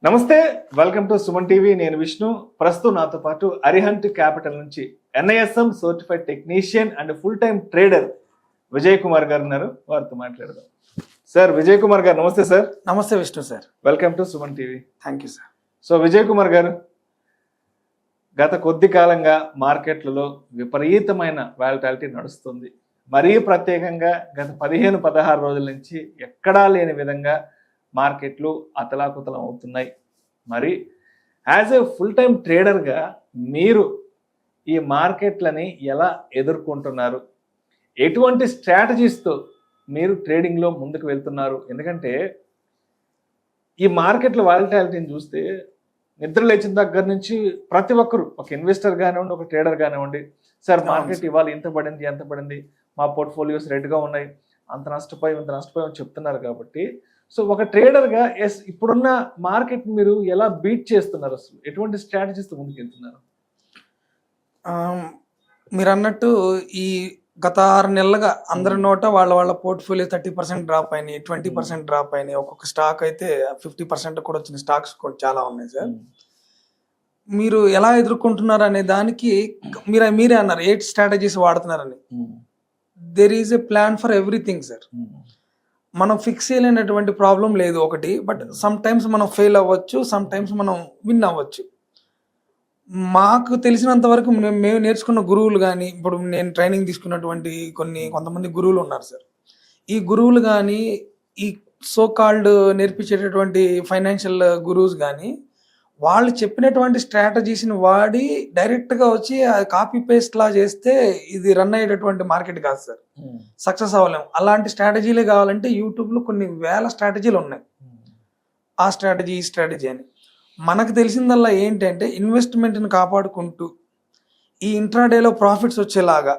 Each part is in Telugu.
నమస్తే, వెల్కమ్ టు సుమన్ టీవీ. నేను విష్ణు. ప్రస్తుతం నాతో పాటు అరిహంట్ క్యాపిటల్ నుంచి NISM certified technician and full time trader Vijay Kumar గారు ఉన్నారు. వారితో మాట్లాడదాం. సార్, విజయ్ కుమార్ గారు నమస్తే. సార్ నమస్తే Vishnu sir. Welcome to Suman TV. Thank you sir. So Vijay Kumar గారు, గత కొద్ది కాలంగా మార్కెట్లలో విపరీతమైన వాలటాలిటీ నడుస్తుంది. మరీ ప్రత్యేకంగా గత 15-16 రోజుల నుంచి ఎక్కడా లేని విధంగా మార్కెట్లు అతలాకుతలం అవుతున్నాయి. మరి యాజ్ ఏ ఫుల్ టైం ట్రేడర్గా మీరు ఈ మార్కెట్లని ఎలా ఎదుర్కొంటున్నారు? ఎటువంటి స్ట్రాటజీస్తో మీరు ట్రేడింగ్లో ముందుకు వెళ్తున్నారు? ఎందుకంటే ఈ మార్కెట్ల వాలటాలిటీని చూస్తే నిద్ర లేచిన దగ్గర నుంచి ప్రతి ఒక్కరు, ఒక ఇన్వెస్టర్ కానివ్వండి, ఒక ట్రేడర్ కానివ్వండి, సార్ మార్కెట్ ఇవాళ ఎంత పడింది, మా పోర్ట్ఫోలియోస్ రెడ్గా ఉన్నాయి, అంత నష్టపోయాం చెప్తున్నారు. కాబట్టి సో ఒక ట్రేడర్గా ఇప్పుడున్న మార్కెట్ మీరు ఎలా బీట్ చేస్తున్నారు? అసలు ఎటువంటి స్ట్రాటజీస్తో ముందుకు వెళ్తున్నారు? మీరు అన్నట్టు ఈ గత 6 నెలలుగా అందరి నోట వాళ్ళ పోర్ట్ఫోలియో 30% డ్రాప్ అయినాయి, 20% డ్రాప్ అయినాయి. ఒక్కొక్క స్టాక్ అయితే 50% కూడా వచ్చిన స్టాక్స్ కూడా చాలా ఉన్నాయి సార్. మీరు ఎలా ఎదుర్కొంటున్నారు అనే దానికి మీరే అన్నారు 8 స్ట్రాటజీస్ వాడుతున్నారని. There is a plan for everything sir. మనం ఫిక్స్ చేయలేనటువంటి ప్రాబ్లం లేదు ఒకటి. బట్ సమ్ టైమ్స్ మనం ఫెయిల్ అవ్వచ్చు, సమ్ టైమ్స్ మనం విన్ అవ్వచ్చు. మాకు తెలిసినంత వరకు మేము నేర్చుకున్న గురువులు కానీ, ఇప్పుడు నేను ట్రైనింగ్ తీసుకున్నటువంటి కొంతమంది గురువులు ఉన్నారు సార్. ఈ గురువులు కానీ, ఈ సో కాల్డ్ నేర్పించేటటువంటి ఫైనాన్షియల్ గురువుస్ కానీ, వాళ్ళు చెప్పినటువంటి స్ట్రాటజీస్ని వాడి డైరెక్ట్గా వచ్చి కాపీ పేస్ట్ లా చేస్తే ఇది రన్ అయ్యేటటువంటి మార్కెట్ కాదు సార్. సక్సెస్ అవ్వలేము. అలాంటి స్ట్రాటజీలే కావాలంటే యూట్యూబ్లో కొన్ని వేల స్ట్రాటజీలు ఉన్నాయి. ఆ స్ట్రాటజీ ఈ స్ట్రాటజీ అని మనకు తెలిసిందల్లా ఏంటంటే ఇన్వెస్ట్మెంట్ని కాపాడుకుంటూ ఈ ఇంట్రాడేలో ప్రాఫిట్స్ వచ్చేలాగా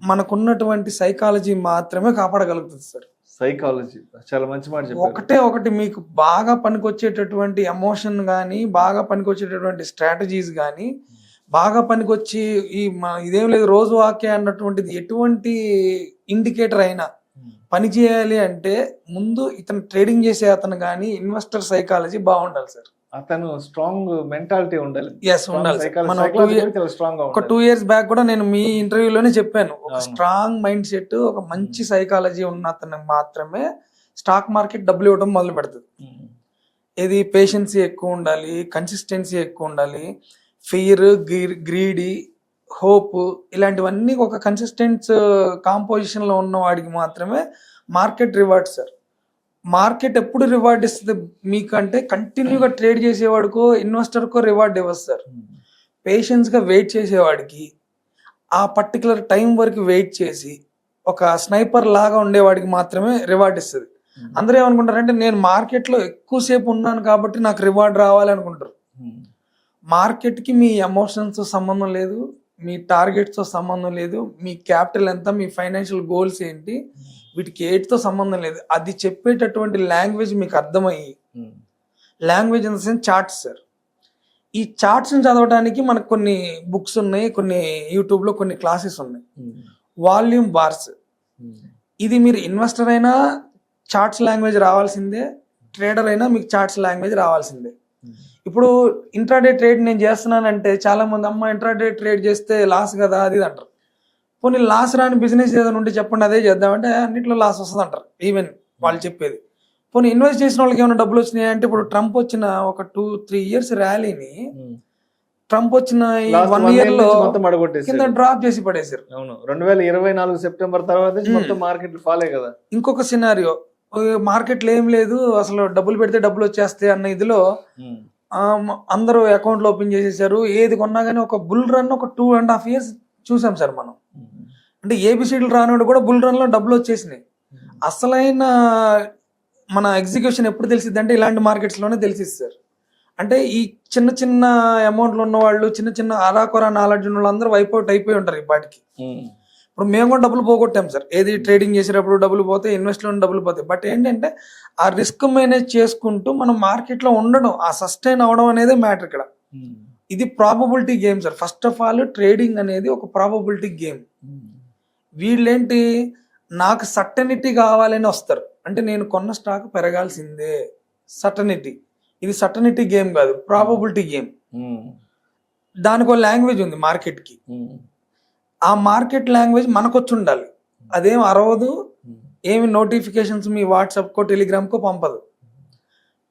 మనకున్నటువంటి సైకాలజీ మాత్రమే కాపాడగలుగుతుంది సార్. సైకాలజీ చాలా మంచి మాట చెప్పారు. ఒకటి మీకు బాగా పనికొచ్చేటటువంటి ఎమోషన్ కానీ, బాగా పనికొచ్చేటటువంటి స్ట్రాటజీస్ కానీ, బాగా పనికొచ్చి ఇదేం లేదు రోజు వాక్య అన్నటువంటిది ఎటువంటి ఇండికేటర్ అయినా పని చేయాలి అంటే ముందు ఇతను ట్రేడింగ్ చేసే అతను కానీ ఇన్వెస్టర్ సైకాలజీ బాగుండాలి సార్. అతను స్ట్రాంగ్ మెంటాలిటీ ఉండాలి. ఒక 2 years బ్యాక్ కూడా నేను మీ ఇంటర్వ్యూలోనే చెప్పాను, ఒక స్ట్రాంగ్ మైండ్ సెట్, ఒక మంచి సైకాలజీ ఉన్న అతను మాత్రమే స్టాక్ మార్కెట్ డబ్బులు ఇవ్వడం మొదలు పెడుతుంది. ఇది పేషెన్సీ ఎక్కువ ఉండాలి, కన్సిస్టెన్సీ ఎక్కువ ఉండాలి, ఫియర్, గ్రీడీ, హోప్, ఇలాంటివన్నీ ఒక కన్సిస్టెంట్ కాంపోజిషన్ లో ఉన్న వాడికి మాత్రమే మార్కెట్ రివార్డ్ సార్. మార్కెట్ ఎప్పుడు రివార్డ్ ఇస్తుంది మీకంటే కంటిన్యూగా ట్రేడ్ చేసేవాడికో ఇన్వెస్టర్కో రివార్డ్ ఇవ్వదు సార్. పేషెన్స్గా వెయిట్ చేసేవాడికి, ఆ పర్టికులర్ టైం వరకు వెయిట్ చేసి ఒక స్నైపర్ లాగా ఉండేవాడికి మాత్రమే రివార్డ్ ఇస్తుంది. అందరూ ఏమనుకుంటారంటే నేను మార్కెట్లో ఎక్కువసేపు ఉన్నాను కాబట్టి నాకు రివార్డ్ రావాలి అనుకుంటారు. మార్కెట్కి మీ ఎమోషన్స్ సంబంధం లేదు, మీ టార్గెట్స్తో సంబంధం లేదు, మీ క్యాపిటల్ ఎంత, మీ ఫైనాన్షియల్ గోల్స్ ఏంటి, వీటికి ఏటితో సంబంధం లేదు. అది చెప్పేటటువంటి లాంగ్వేజ్ మీకు అర్థమయ్యి, language in the sense charts sir. ఈ చార్ట్స్ని చదవడానికి మనకు కొన్ని బుక్స్ ఉన్నాయి, కొన్ని యూట్యూబ్లో కొన్ని క్లాసెస్ ఉన్నాయి. Volume bars. ఇది మీరు ఇన్వెస్టర్ అయినా చార్ట్స్ లాంగ్వేజ్ రావాల్సిందే, ట్రేడర్ అయినా మీకు చార్ట్స్ లాంగ్వేజ్ రావాల్సిందే. ఇప్పుడు ఇంట్రాడే ట్రేడ్ నేను చేస్తున్నానంటే చాలా మంది అమ్మ ఇంట్రాడే ట్రేడ్ చేస్తే లాస్ కదా అది అంటారు. పోనీ లాస్ రాని బిజినెస్ ఏదైనా ఉంటే చెప్పండి, అదే చేద్దామంటే అన్నింటిలో లాస్ వస్తుంది అంటారు. ఈవెన్ వాళ్ళు చెప్పేది. పోనీ ఇన్వెస్ట్ చేసిన వాళ్ళకి ఏమైనా డబ్బులు వచ్చినాయి అంటే, ఇప్పుడు ట్రంప్ వచ్చిన ఒక 2-3 years ర్యాలీని ట్రంప్ వచ్చిన 1 year లో కింద డ్రాప్ చేసి పడేసారు. 2024 సెప్టెంబర్ తర్వాత మొత్తం మార్కెట్ ఫాలే కదా. ఇంకొక సినారియో, మార్కెట్లో ఏం లేదు అసలు, డబ్బులు పెడితే డబ్బులు వచ్చేస్తాయి అన్న ఇదిలో అందరూ అకౌంట్లు ఓపెన్ చేసేసారు. ఏది కొన్నా కానీ ఒక బుల్ రన్ ఒక 2.5 years చూసాం సార్ మనం. అంటే ఏబిసిడీలు రానివాడు కూడా బుల్ రన్ లో డబ్బులు వచ్చేసినాయి. అసలైన మన ఎగ్జిక్యూషన్ ఎప్పుడు తెలిసిద్ది అంటే ఇలాంటి మార్కెట్స్ లోనే తెలిసిద్ది సార్. అంటే ఈ చిన్న అమౌంట్లు ఉన్న వాళ్ళు, చిన్న అరాకొరా నాలెడ్జ్ ఉన్న వాళ్ళు అందరూ వైపౌట్ అయిపోయి ఉంటారు ఈ పాటికి. ఇప్పుడు మేము కూడా డబ్బులు పోగొట్టాం సార్. ఏది ట్రేడింగ్ చేసేటప్పుడు డబ్బులు పోతాయి, ఇన్వెస్ట్లో డబ్బులు పోతాయి. బట్ ఏంటంటే ఆ రిస్క్ మేనేజ్ చేసుకుంటూ మనం మార్కెట్లో ఉండడం, ఆ సస్టైన్ అవడం అనేది మ్యాటర్ ఇక్కడ. ఇది probability game sir. First of all trading అనేది ఒక ప్రాబబిలిటీ గేమ్. వీళ్ళేంటి, నాకు సర్టనిటీ కావాలని వస్తారు. అంటే నేను కొన్న స్టాక్ పెరగాల్సిందే, సర్టనిటీ. ఇది సర్టనిటీ గేమ్ కాదు, ప్రాబబిలిటీ గేమ్. దానికి ఒక లాంగ్వేజ్ ఉంది మార్కెట్కి. ఆ మార్కెట్ లాంగ్వేజ్ మనకొచ్చి ఉండాలి. అదేం అరవదు, ఏమి నోటిఫికేషన్స్ మీ వాట్సాప్కో టెలిగ్రామ్కో పంపదు.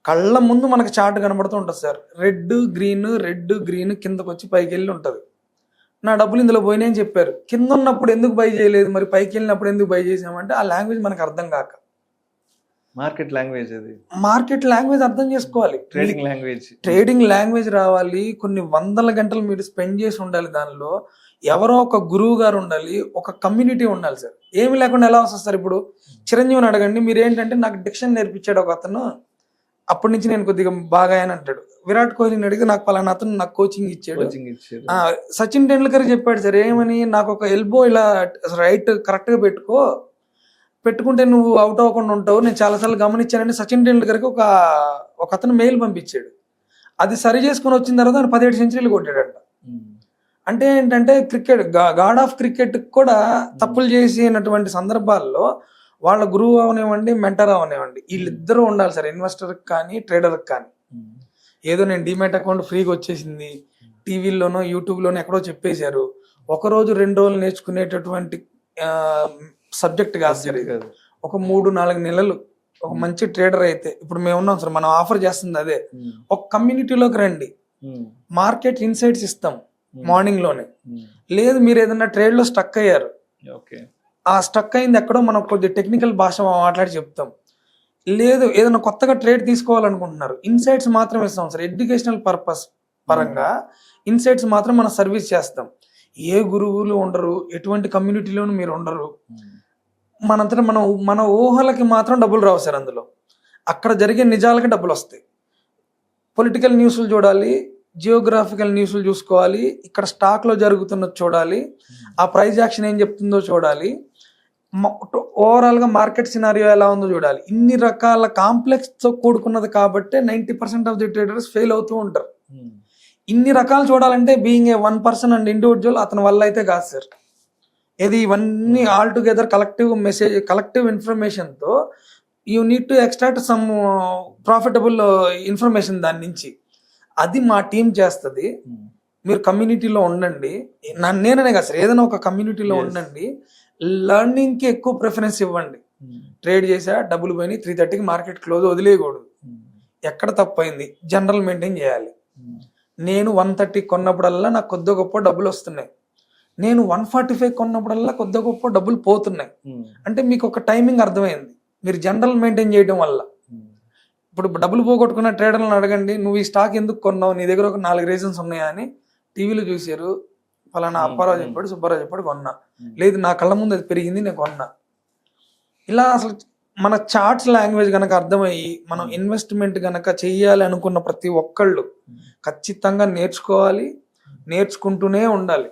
కళ్ళ ముందు మనకు చార్ట్ కనబడుతూ ఉంటుంది సార్, రెడ్ గ్రీన్ కిందకు వచ్చి పైకి వెళ్ళి ఉంటుంది. నా డబ్బులు ఇందులో పోయినాయని చెప్పారు. కింద ఉన్నప్పుడు ఎందుకు బై చేయలేదు, మరి పైకి వెళ్ళినప్పుడు ఎందుకు బై చేసామంటే ఆ లాంగ్వేజ్ మనకు అర్థం కాక. మార్కెట్ లాంగ్వేజ్ అది, మార్కెట్ లాంగ్వేజ్ అర్థం చేసుకోవాలి, ట్రేడింగ్ లాంగ్వేజ్ రావాలి. కొన్ని వందల గంటలు మీరు స్పెండ్ చేసి ఉండాలి దానిలో. ఎవరో ఒక గురువు గారు ఉండాలి, ఒక కమ్యూనిటీ ఉండాలి సార్. ఏమి లేకుండా ఎలా వస్తుంది సార్? ఇప్పుడు చిరంజీవిని అడగండి, మీరు ఏంటంటే నాకు డిక్షన్ నేర్పించాడు ఒక అతను, అప్పటి నుంచి నేను కొద్దిగా బాగా అని అంటాడు. విరాట్ కోహ్లీని అడిగితే నాకు పలానా అతను నాకు కోచింగ్ ఇచ్చాడు. సచిన్ టెండూల్కర్ చెప్పాడు సార్, ఏమని, నాకు ఒక ఎల్బో ఇలా రైట్ కరెక్ట్ గా పెట్టుకుంటే నువ్వు అవుట్ అవ్వకుండా ఉంటావు, నేను చాలాసార్లు గమనించానని సచిన్ టెండూల్కర్కి ఒక అతను మెయిల్ పంపించాడు. అది సరి చేసుకుని వచ్చిన తర్వాత ఆయన 17 సెంచరీలు కొట్టాడంట. అంటే ఏంటంటే క్రికెట్ గాడ్ ఆఫ్ క్రికెట్ కూడా తప్పులు చేసినటువంటి సందర్భాల్లో వాళ్ళ గురువు అవనివ్వండి, మెంటర్ అవనివ్వండి, వీళ్ళిద్దరూ ఉండాలి సార్, ఇన్వెస్టర్కి కానీ ట్రేడర్కి కానీ. ఏదో నేను డిమాట్ అకౌంట్ ఫ్రీగా వచ్చేసింది, టీవీలోనో యూట్యూబ్లోనో ఎక్కడో చెప్పేశారు, ఒక రోజు 2 రోజులు నేర్చుకునేటటువంటి సబ్జెక్ట్ కాదు సార్ ఇది. ఒక 3-4 నెలలు ఒక మంచి ట్రేడర్ అయితే, ఇప్పుడు మేము ఉన్నాం సార్, మనం ఆఫర్ చేస్తుంది అదే. ఒక కమ్యూనిటీలోకి రండి, మార్కెట్ ఇన్సైట్స్ ఇస్తాం మార్నింగ్ లోనే. లేదు మీరు ఏదైనా ట్రేడ్ లో స్టక్ అయ్యారు, ఆ స్టక్ అయింది ఎక్కడో మనం కొద్దిగా టెక్నికల్ భాష మాట్లాడి చెప్తాం. లేదు ఏదైనా కొత్తగా ట్రేడ్ తీసుకోవాలనుకుంటున్నారు, ఇన్సైట్స్ మాత్రం ఇస్తాం సార్. ఎడ్యుకేషనల్ పర్పస్ పరంగా ఇన్సైట్స్ మాత్రం మనం సర్వీస్ చేస్తాం. ఏ గురువులు ఉండరు, ఎటువంటి కమ్యూనిటీలోనూ మీరు ఉండరు. మనంతటా మన ఊహలకి మాత్రం డబ్బులు రావు సార్. అందులో అక్కడ జరిగే నిజాలకి డబ్బులు వస్తాయి. పొలిటికల్ న్యూస్లు చూడాలి, జియోగ్రాఫికల్ న్యూస్లు చూసుకోవాలి, ఇక్కడ స్టాక్లో జరుగుతున్నది చూడాలి, ఆ ప్రైస్ యాక్షన్ ఏం చెప్తుందో చూడాలి, ఓవరాల్గా మార్కెట్ సినారియో ఎలా ఉందో చూడాలి. ఇన్ని రకాల కాంప్లెక్స్తో కూడుకున్నది కాబట్టి 90% ఆఫ్ ది ట్రేడర్స్ ఫెయిల్ అవుతూ ఉంటారు. ఇన్ని రకాలు చూడాలంటే బీయింగ్ ఏ 1% అండ్ ఇండివిజువల్ అతని వల్ల అయితే కాదు సార్. ఇది ఇవన్నీ ఆల్ టుగెదర్ కలెక్టివ్ ఇన్ఫర్మేషన్తో you need to extract some profitable information దాని నుంచి. అది మా టీం చేస్తుంది. మీరు కమ్యూనిటీలో ఉండండి, నేననే కాదు సార్, ఏదైనా ఒక కమ్యూనిటీలో ఉండండి, లర్నింగ్కి ఎక్కువ ప్రిఫరెన్స్ ఇవ్వండి. ట్రేడ్ చేసా డబ్బులు పోయినాయి 3:30కి మార్కెట్ క్లోజ్, వదిలేయకూడదు. ఎక్కడ తప్పైంది జనరల్ మెయింటైన్ చేయాలి. నేను 130 కొన్నప్పుడల్లా నాకు కొద్ది గొప్ప డబ్బులు వస్తున్నాయి, నేను 145 కొన్నప్పుడల్లా కొద్ది గొప్ప డబ్బులు పోతున్నాయి. అంటే మీకు ఒక టైమింగ్ అర్థమైంది, మీరు జనరల్ మెయింటైన్ చేయడం వల్ల. ఇప్పుడు డబ్బులు పోగొట్టుకున్న ట్రేడర్లను అడగండి, నువ్వు ఈ స్టాక్ ఎందుకు కొన్నావు, నీ దగ్గర ఒక 4 రీజన్స్ ఉన్నాయా అని. టీవీలో చూసారు, ఫలానా అప్పారావు చెప్పాడు, సుబ్బారావు చెప్పాడు, కొన్నా. లేదు నా కళ్ళ ముందు అది పెరిగింది, నేను కొన్నా. ఇలా అసలు మన చార్ట్స్ లాంగ్వేజ్ కనుక అర్థమయ్యి మనం ఇన్వెస్ట్మెంట్ కనుక చెయ్యాలి అనుకున్న ప్రతి ఒక్కళ్ళు ఖచ్చితంగా నేర్చుకోవాలి, నేర్చుకుంటూనే ఉండాలి.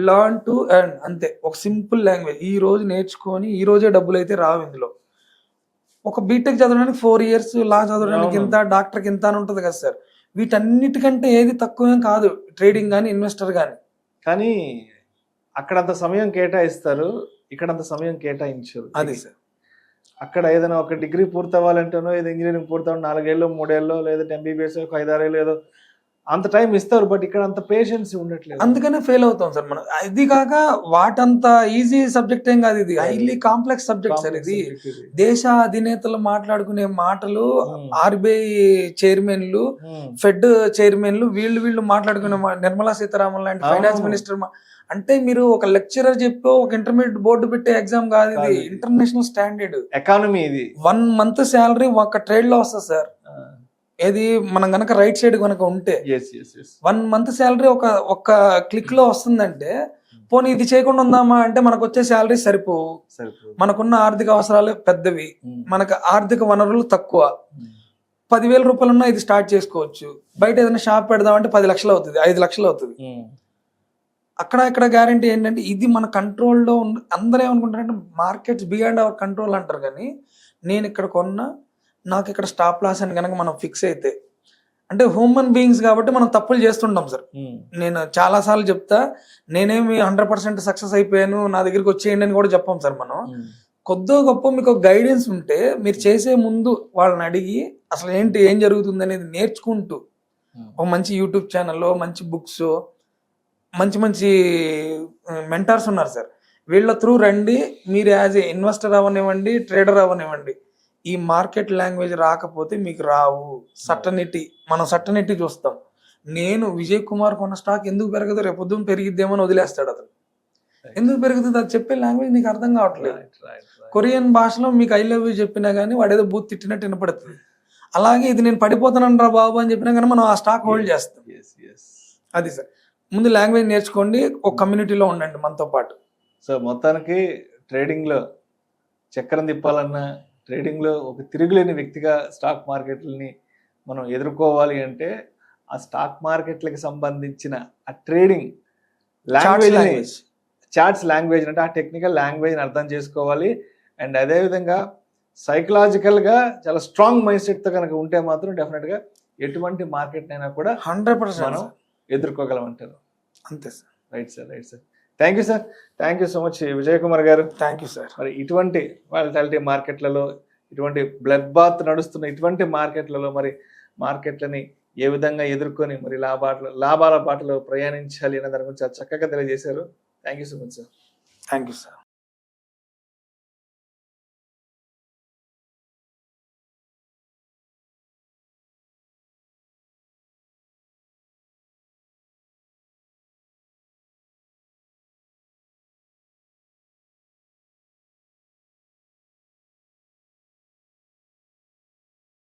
లర్న్ టు ఎర్న్, అంతే. ఒక సింపుల్ లాంగ్వేజ్. ఈ రోజు నేర్చుకొని ఈ రోజే డబ్బులు అయితే రావు. ఇందులో ఒక బీటెక్ చదవడానికి 4 years, లా చదవడానికి ఇంత, డాక్టర్కి ఇంత అని ఉంటుంది కదా సార్. వీటన్నిటికంటే ఏది తక్కువేం కాదు ట్రేడింగ్ కానీ ఇన్వెస్టర్ కానీ. కానీ అక్కడ అంత సమయం కేటాయిస్తారు, ఇక్కడ అంత సమయం కేటాయించరు. అది సార్, అక్కడ ఏదైనా ఒక డిగ్రీ పూర్తవ్వాలంటేనో, ఏదో ఇంజనీరింగ్ పూర్తవ్వాలి 4 ఏళ్ళు 3 ఏళ్ళు, లేదంటే MBBS ఒక 5-6 ఏళ్ళు ఏదో అంత టైం ఇస్తారు. బట్ ఇక్కడ అంత పేషెన్స్ ఉండట్లేదు, అందుకనే ఫెయిల్ అవుతాం సార్ మనం. ఇది కాక వాటంత ఈజీ సబ్జెక్ట్ ఏం కాదు, ఇది హైలీ కాంప్లెక్స్ సబ్జెక్ట్ సార్. ఇది దేశ అధినేతలు మాట్లాడుకునే మాటలు, RBI చైర్మన్లు, ఫెడ్ చైర్మన్లు, వీళ్ళు మాట్లాడుకునే, నిర్మలా సీతారామన్ లాంటి ఫైనాన్స్ మినిస్టర్. అంటే మీరు ఒక లెక్చరర్ చెప్పో ఒక ఇంటర్మీడియట్ బోర్డు పెట్టే ఎగ్జామ్ కాదు, ఇది ఇంటర్నేషనల్ స్టాండర్డ్ ఎకానమీ. ఇది 1 month శాలరీ ఒక ట్రేడ్ లో వస్తుంది సార్. ఏది మనం గనక రైట్ సైడ్ కనుక ఉంటే 1 month శాలరీ ఒక క్లిక్ లో వస్తుందంటే, పోనీ ఇది చేయకుండా ఉందామా అంటే మనకు వచ్చే శాలరీ సరిపోవు, మనకున్న ఆర్థిక అవసరాలు పెద్దవి, మనకు ఆర్థిక వనరులు తక్కువ. 10,000 రూపాయలు ఉన్నా ఇది స్టార్ట్ చేసుకోవచ్చు. బయట ఏదైనా షాప్ పెడదామంటే 10 లక్షలు అవుతుంది, 5 లక్షలు అవుతుంది. అక్కడ ఇక్కడ గ్యారంటీ ఏంటంటే ఇది మన కంట్రోల్లో ఉంది. అందరూ ఏమనుకుంటారంటే మార్కెట్స్ బియాండ్ అవర్ కంట్రోల్ అంటారు, కానీ నేను ఇక్కడ కొన్నా, నాకు ఇక్కడ స్టాప్ లాస్ అని కనుక మనం ఫిక్స్ అయితే, అంటే హ్యూమన్ బీయింగ్స్ కాబట్టి మనం తప్పులు చేస్తుంటాం సార్. నేను చాలా సార్లు చెప్తా, నేనేమి 100% సక్సెస్ అయిపోయాను, నా దగ్గరికి వచ్చేయండి అని కూడా చెప్పాం సార్. మనం కొద్దో గొప్ప మీకు ఒక గైడెన్స్ ఉంటే మీరు చేసే ముందు వాళ్ళని అడిగి అసలు ఏంటి ఏం జరుగుతుంది అనేది నేర్చుకుంటూ ఒక మంచి యూట్యూబ్ ఛానల్లో మంచి బుక్స్ మంచి మంచి మెంటర్స్ ఉన్నారు సార్, వీళ్ళ త్రూ రండి. మీరు యాజ్ ఏ ఇన్వెస్టర్ అవ్వనివ్వండి, ట్రేడర్ అవ్వనివ్వండి, ఈ మార్కెట్ లాంగ్వేజ్ రాకపోతే మీకు రావు. మనం సర్టనిటీ చూస్తాం. నేను విజయ్ కుమార్ కొన్న స్టాక్ ఎందుకు పెరగదు, రేపు పొద్దున్న పెరిగిద్దేమని వదిలేస్తాడు అతను. ఎందుకు పెరుగుతుంది అది చెప్పే లాంగ్వేజ్ నీకు అర్థం కావట్లేదు. కొరియన్ భాషలో మీకు ఐ లవ్ యూ చెప్పినా కానీ వాడు ఏదో బూత్ తిట్టినట్టు వినపడుతుంది. అలాగే ఇది నేను పడిపోతాను రా బాబు అని చెప్పినా కానీ మనం ఆ స్టాక్ హోల్డ్ చేస్తాం. అది సార్, ముందు లాంగ్వేజ్ నేర్చుకోండి, ఒక కమ్యూనిటీలో ఉండండి మనతో పాటు. సో మొత్తానికి ట్రేడింగ్లో చక్రం తిప్పాలన్నా, ట్రేడింగ్లో ఒక తిరుగులేని వ్యక్తిగా స్టాక్ మార్కెట్లని మనం ఎదుర్కోవాలి అంటే ఆ స్టాక్ మార్కెట్లకు సంబంధించిన ఆ ట్రేడింగ్ లాంగ్వేజ్, చార్ట్స్ లాంగ్వేజ్ అంటే ఆ టెక్నికల్ లాంగ్వేజ్ని అర్థం చేసుకోవాలి. అండ్ అదేవిధంగా సైకలాజికల్గా చాలా స్ట్రాంగ్ మైండ్ సెట్తో కనుక ఉంటే మాత్రం డెఫినెట్గా ఎటువంటి మార్కెట్ అయినా కూడా 100% మనం ఎదుర్కోగలమంటారు. అంతే sir. Right sir, right sir. Thank you sir, thank you so much Vijay Kumar garu. Thank you sir. మరి ఇటువంటి వాలటాలిటీ మార్కెట్లలో, ఇటువంటి బ్లడ్ బాత్ నడుస్తున్న ఇటువంటి మార్కెట్లలో మరి మార్కెట్లని ఏ విధంగా ఎదుర్కొని మరి లాభాల బాటలో ప్రయాణించాలి అనే దాని గురించి చక్కగా తెలియజేశారు. Thank you so much sir. Thank you sir.